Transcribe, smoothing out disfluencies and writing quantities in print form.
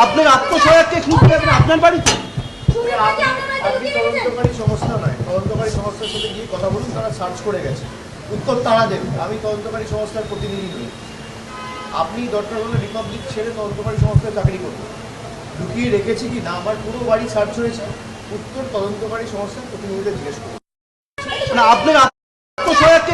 আপনার আত্মসহায়ককে খুঁজতে যাবেন আপনার বাড়িতে? আপনি তদন্তকারী সংস্থা নয়, তদন্তকারী সংস্থার সাথে গিয়ে কথা বলুন, তারা সার্চ করে গেছে, উত্তর তারা দেবে। আমি তদন্তকারী সংস্থার প্রতিনিধি নই। আপনি দরকার হলে রিপাবলিক ছেড়ে তদন্তকারী সংস্থায় চাকরি করুন। লুকিয়ে রেখেছি কি না আমার পুরো বাড়ি সার্চ হয়েছে, উত্তর তদন্তকারী সংস্থার প্রতিনিধিদের জিজ্ঞেস করুন। না আপনার আত্মসহায়ককে